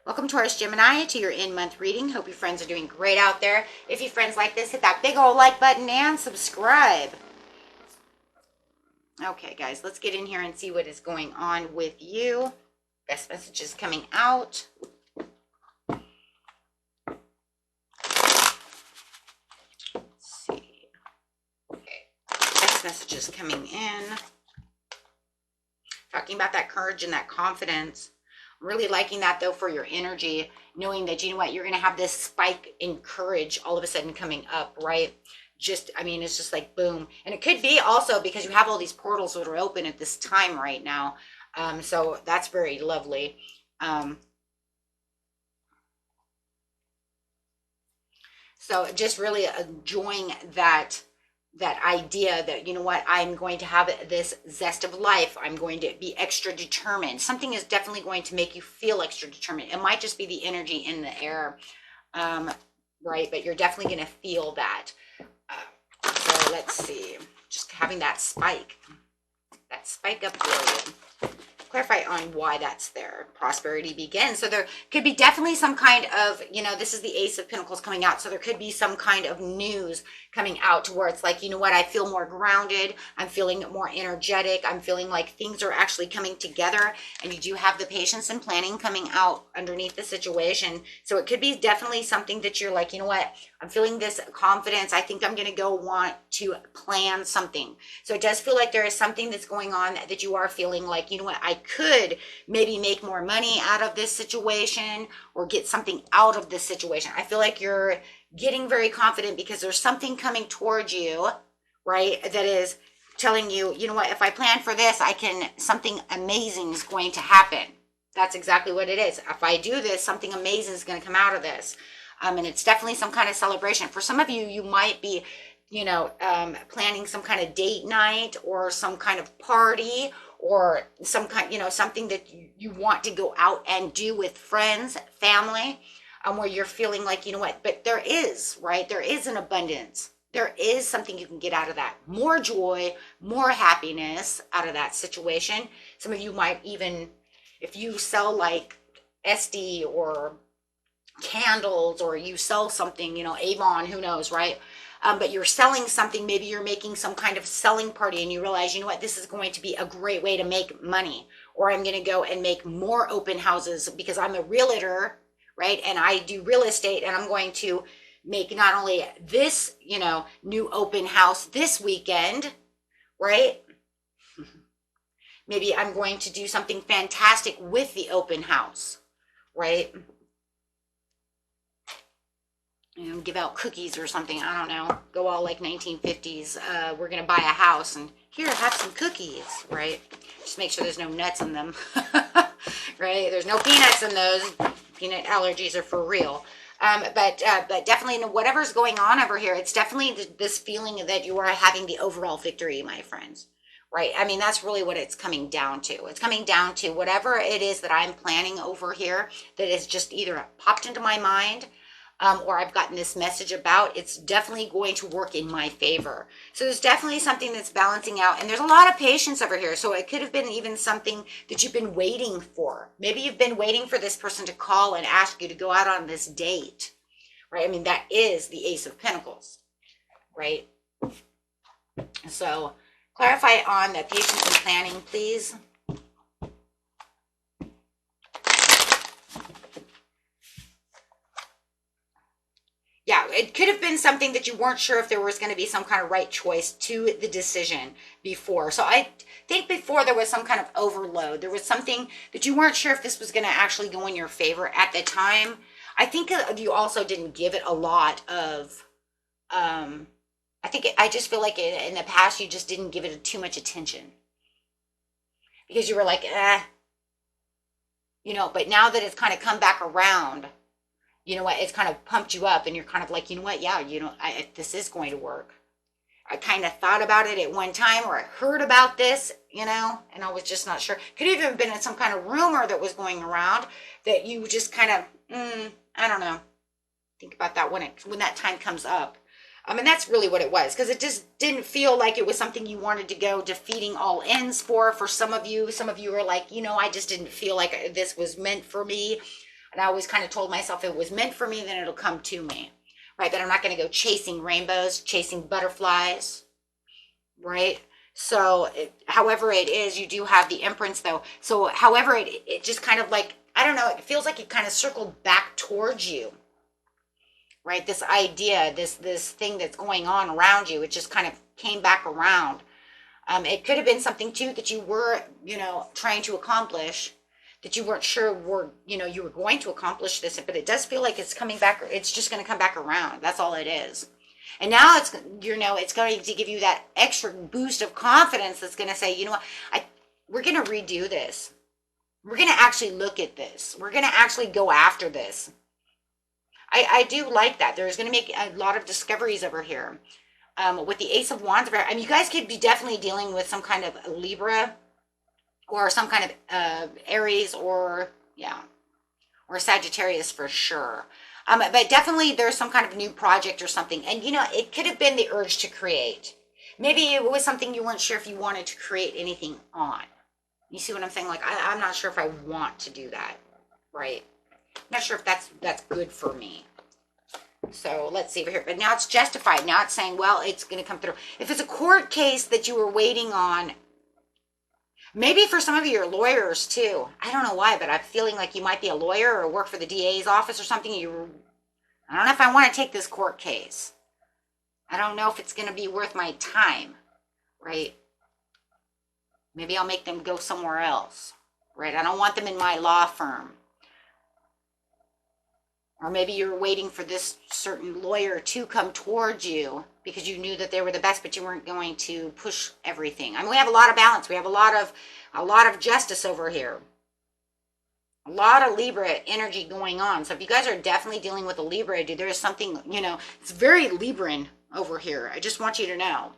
Welcome, Taurus, Gemini, to your in-month reading. Hope your friends are doing great out there. If you friends like this, hit that big old like button and subscribe. Okay, guys, let's get in here and see what is going on with you. Best messages coming out. Let's see. Okay, best messages coming in. Talking about that courage and that confidence. I'm really liking that, though, for your energy, knowing that, you know what, you're going to have this spike in courage all of a sudden coming up, right? Just, I mean, it's just like boom. And it could be also because you have all these portals that are open at this time right now. So that's very lovely. So just really enjoying that idea that, you know what, I'm going to have this zest of life. I'm going to be extra determined. Something is definitely going to make you feel extra determined. It might just be the energy in the air, right? But you're definitely going to feel that. So let's see, just having that spike up there. Clarify on why that's there. Prosperity begins. So there could be definitely some kind of, you know, this is the Ace of Pentacles coming out. So there could be some kind of news coming out to where it's like, you know what, I feel more grounded. I'm feeling more energetic. I'm feeling like things are actually coming together. And you do have the patience and planning coming out underneath the situation. So it could be definitely something that you're like, you know what, I'm feeling this confidence. I think I'm going to go want to plan something. So it does feel like there is something that's going on that you are feeling like, you know what, I could maybe make more money out of this situation or get something out of this situation. I feel like you're getting very confident because there's something coming towards you, right? That is telling you, you know what, if I plan for this, something amazing is going to happen. That's exactly what it is. If I do this, something amazing is going to come out of this. And it's definitely some kind of celebration. For some of you, you might be, you know, planning some kind of date night or some kind of party or some kind, you know, something that you want to go out and do with friends, family, where you're feeling like, you know what, but there is, right? There is an abundance. There is something you can get out of that. More joy, more happiness out of that situation. Some of you might even, if you sell like SD or candles or you sell something, you know, Avon, who knows, right? But you're selling something, maybe you're making some kind of selling party and you realize, you know what, this is going to be a great way to make money. Or I'm going to go and make more open houses because I'm a realtor, right? And I do real estate and I'm going to make not only this, you know, new open house this weekend, right? Maybe I'm going to do something fantastic with the open house, right? You know, give out cookies or something. I don't know. Go all like 1950s. We're going to buy a house and here, have some cookies, right? Just make sure there's no nuts in them, right? There's no peanuts in those. Peanut allergies are for real. But definitely whatever's going on over here, it's definitely this feeling that you are having the overall victory, my friends, right? I mean, that's really what it's coming down to. It's coming down to whatever it is that I'm planning over here that is just either popped into my mind or I've gotten this message about, it's definitely going to work in my favor. So there's definitely something that's balancing out. And there's a lot of patience over here. So it could have been even something that you've been waiting for. Maybe you've been waiting for this person to call and ask you to go out on this date, right? I mean, that is the Ace of Pentacles, right? So clarify on that patience and planning, please. Yeah, it could have been something that you weren't sure if there was going to be some kind of right choice to the decision before. So I think before there was some kind of overload. There was something that you weren't sure if this was going to actually go in your favor at the time. I think you also didn't give it a lot of, I just feel like in the past you just didn't give it too much attention. Because you were like, you know, but now that it's kind of come back around, you know what, it's kind of pumped you up and you're kind of like, you know what, yeah, you know, this is going to work. I kind of thought about it at one time or I heard about this, you know, and I was just not sure. Could have even been in some kind of rumor that was going around that you just kind of, I don't know. Think about that when that time comes up. And that's really what it was, because it just didn't feel like it was something you wanted to go defeating all ends for some of you. Some of you are like, you know, I just didn't feel like this was meant for me. And I always kind of told myself if it was meant for me, then it'll come to me, right? But I'm not going to go chasing rainbows, chasing butterflies, right? So however it is, you do have the Empress though. So however it just kind of like, I don't know, it feels like it kind of circled back towards you, right? This idea, this thing that's going on around you, it just kind of came back around. It could have been something too that you were, trying to accomplish, that you weren't sure you were going to accomplish this, but it does feel like it's coming back. It's just going to come back around. That's all it is. And now it's going to give you that extra boost of confidence that's going to say, we're going to redo this. We're going to actually look at this. We're going to actually go after this. I do like that. There's going to make a lot of discoveries over here. With the Ace of Wands, you guys could be definitely dealing with some kind of Libra or some kind of Aries or Sagittarius for sure. But definitely there's some kind of new project or something. And, it could have been the urge to create. Maybe it was something you weren't sure if you wanted to create anything on. You see what I'm saying? Like, I'm not sure if I want to do that, right? I'm not sure if that's good for me. So let's see over here. But now it's justified. Now it's saying, well, it's going to come through. If it's a court case that you were waiting on, maybe for some of you, you're lawyers too. I don't know why, but I'm feeling like you might be a lawyer or work for the DA's office or something. I don't know if I want to take this court case. I don't know if it's going to be worth my time, right? Maybe I'll make them go somewhere else, right? I don't want them in my law firm. Or maybe you're waiting for this certain lawyer to come towards you because you knew that they were the best, but you weren't going to push everything. We have a lot of balance. We have a lot of justice over here. A lot of Libra energy going on. So if you guys are definitely dealing with a Libra, dude, there is something, it's very Libran over here. I just want you to know.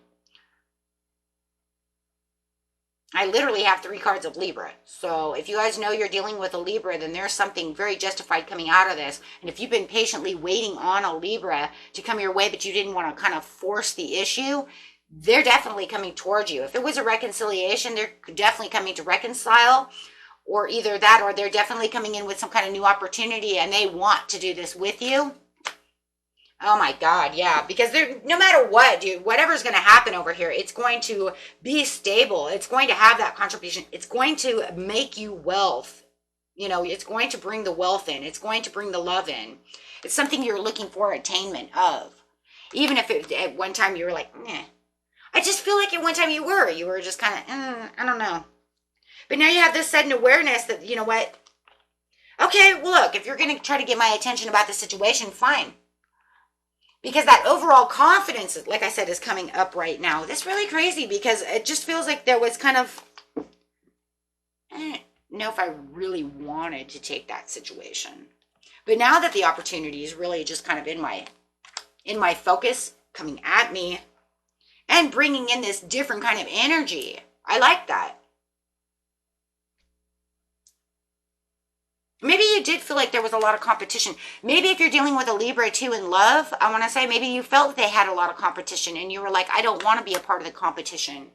I literally have 3 cards of Libra. So if you guys know you're dealing with a Libra, then there's something very justified coming out of this. And if you've been patiently waiting on a Libra to come your way, but you didn't want to kind of force the issue, they're definitely coming towards you. If it was a reconciliation, they're definitely coming to reconcile, or either that, or they're definitely coming in with some kind of new opportunity and they want to do this with you. Oh my God, yeah, because no matter what, dude, whatever's going to happen over here, it's going to be stable. It's going to have that contribution. It's going to make you wealth. It's going to bring the wealth in. It's going to bring the love in. It's something you're looking for attainment of. Even if at one time you were like, I just feel like at one time you were just kind of, I don't know. But now you have this sudden awareness that, you know what? Okay, well, look, if you're going to try to get my attention about the situation, fine. Because that overall confidence, like I said, is coming up right now. That's really crazy because it just feels like there was kind of, I don't know if I really wanted to take that situation. But now that the opportunity is really just kind of in my focus, coming at me, and bringing in this different kind of energy, I like that. Maybe you did feel like there was a lot of competition. Maybe if you're dealing with a Libra too in love, I want to say maybe you felt they had a lot of competition and you were like, I don't want to be a part of the competition.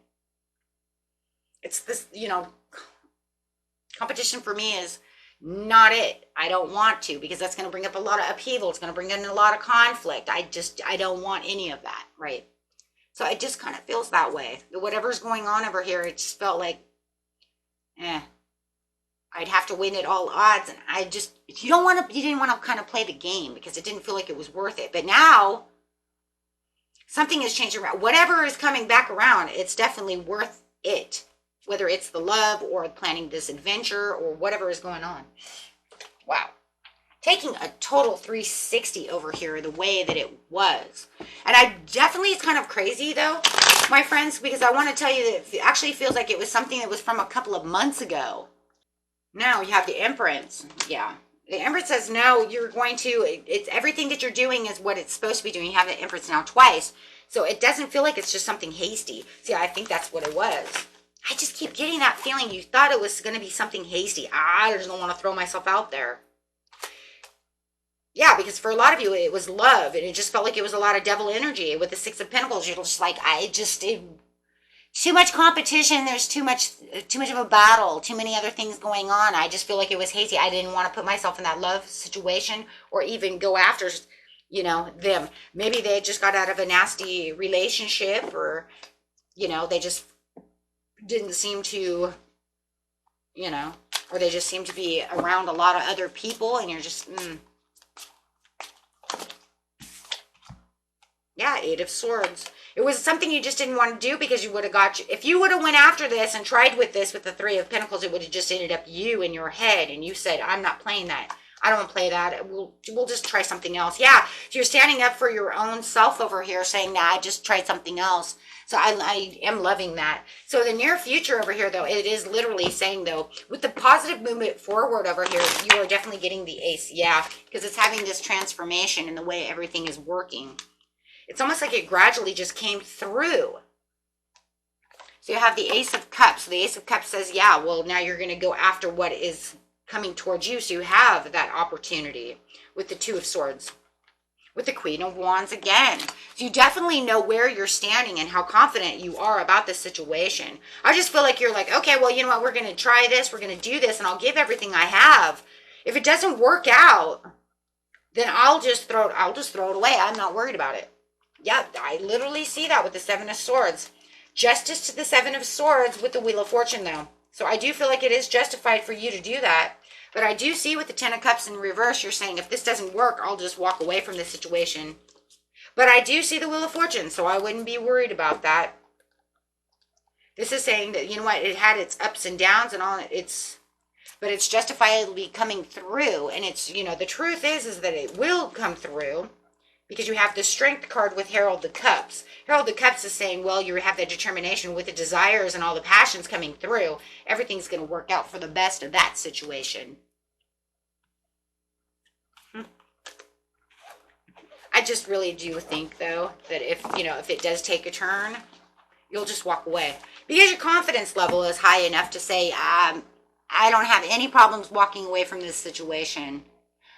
It's this, competition for me is not it. I don't want to, because that's going to bring up a lot of upheaval. It's going to bring in a lot of conflict. I don't want any of that, right? So it just kind of feels that way. Whatever's going on over here, it just felt like, I'd have to win at all odds. And you didn't want to kind of play the game because it didn't feel like it was worth it. But now something is changing around. Whatever is coming back around, it's definitely worth it. Whether it's the love or planning this adventure or whatever is going on. Wow. Taking a total 360 over here the way that it was. And it's kind of crazy though, my friends, because I want to tell you that it actually feels like it was something that was from a couple of months ago. Now you have the Empress. Yeah. The Empress says, no, it's everything that you're doing is what it's supposed to be doing. You have the Empress now twice. So it doesn't feel like it's just something hasty. See, I think that's what it was. I just keep getting that feeling you thought it was going to be something hasty. I just don't want to throw myself out there. Yeah, because for a lot of you, it was love. And it just felt like it was a lot of devil energy. With the Six of Pentacles, you're just like, too much competition. There's too much of a battle, too many other things going on. I just feel like it was hazy. I didn't want to put myself in that love situation or even go after, them. Maybe they just got out of a nasty relationship, or, they just didn't seem to, or they just seem to be around a lot of other people, and you're just, Yeah, Eight of Swords. It was something you just didn't want to do because you would have if you would have went after this and tried with this with the Three of Pentacles, it would have just ended up you in your head, and you said, I'm not playing that. I don't want to play that. We'll just try something else. Yeah, so you're standing up for your own self over here, saying, nah, I just tried something else. So I am loving that. So the near future over here, though, it is literally saying, though, with the positive movement forward over here, you are definitely getting the Ace. Yeah, because it's having this transformation in the way everything is working. It's almost like it gradually just came through. So you have the Ace of Cups. So the Ace of Cups says, yeah, well, now you're going to go after what is coming towards you. So you have that opportunity with the Two of Swords. With the Queen of Wands again. So you definitely know where you're standing and how confident you are about the situation. I just feel like you're like, okay, well, you know what? We're going to try this. We're going to do this, and I'll give everything I have. If it doesn't work out, then I'll just throw it away. I'm not worried about it. Yeah, I literally see that with the Seven of Swords. Justice to the Seven of Swords with the Wheel of Fortune, though. So I do feel like it is justified for you to do that. But I do see with the Ten of Cups in reverse, you're saying, if this doesn't work, I'll just walk away from this situation. But I do see the Wheel of Fortune, so I wouldn't be worried about that. This is saying that, you know what, it had its ups and downs and all, but it's justifiably coming through. And it's, the truth is that it will come through. Because you have the Strength card with Herald the Cups. Herald the Cups is saying, well, you have that determination with the desires and all the passions coming through. Everything's going to work out for the best of that situation. I just really do think, though, that if it does take a turn, you'll just walk away. Because your confidence level is high enough to say, I don't have any problems walking away from this situation.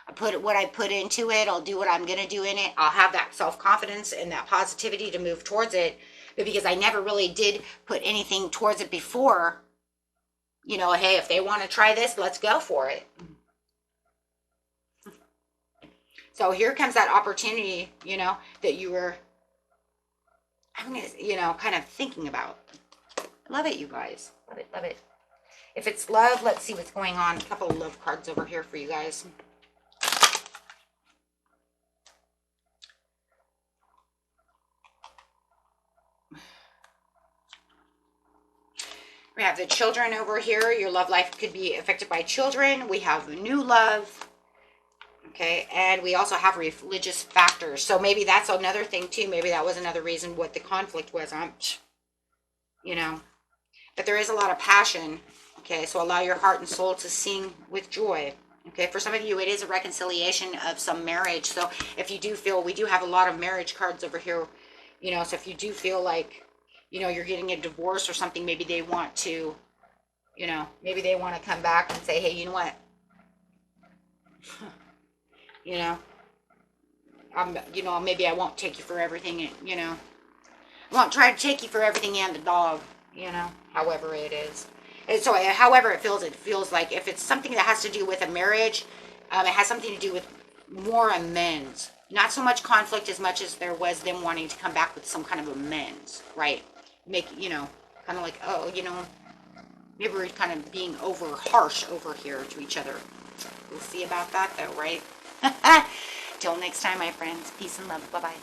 I put what I put into it. I'll do what I'm going to do in it. I'll have that self-confidence and that positivity to move towards it. But because I never really did put anything towards it before, hey, if they want to try this, let's go for it. So here comes that opportunity, that you were, kind of thinking about. Love it, you guys. Love it, love it. If it's love, let's see what's going on. A couple of love cards over here for you guys. We have the children over here. Your love life could be affected by children. We have new love. Okay, and we also have religious factors. So maybe that's another thing too. Maybe that was another reason what the conflict was. But there is a lot of passion. Okay, so allow your heart and soul to sing with joy. Okay, for some of you, it is a reconciliation of some marriage. So if you do feel, we do have a lot of marriage cards over here. So if you do feel like, you're getting a divorce or something, maybe they want to, maybe they want to come back and say, hey, you know what? Maybe I won't take you for everything, I won't try to take you for everything and the dog, however it is. And so however it feels like if it's something that has to do with a marriage, it has something to do with more amends. Not so much conflict as much as there was them wanting to come back with some kind of amends, right? Make, kind of like, oh, maybe we're kind of being over harsh over here to each other. We'll see about that though, right? Till next time, my friends. Peace and love. Bye-bye.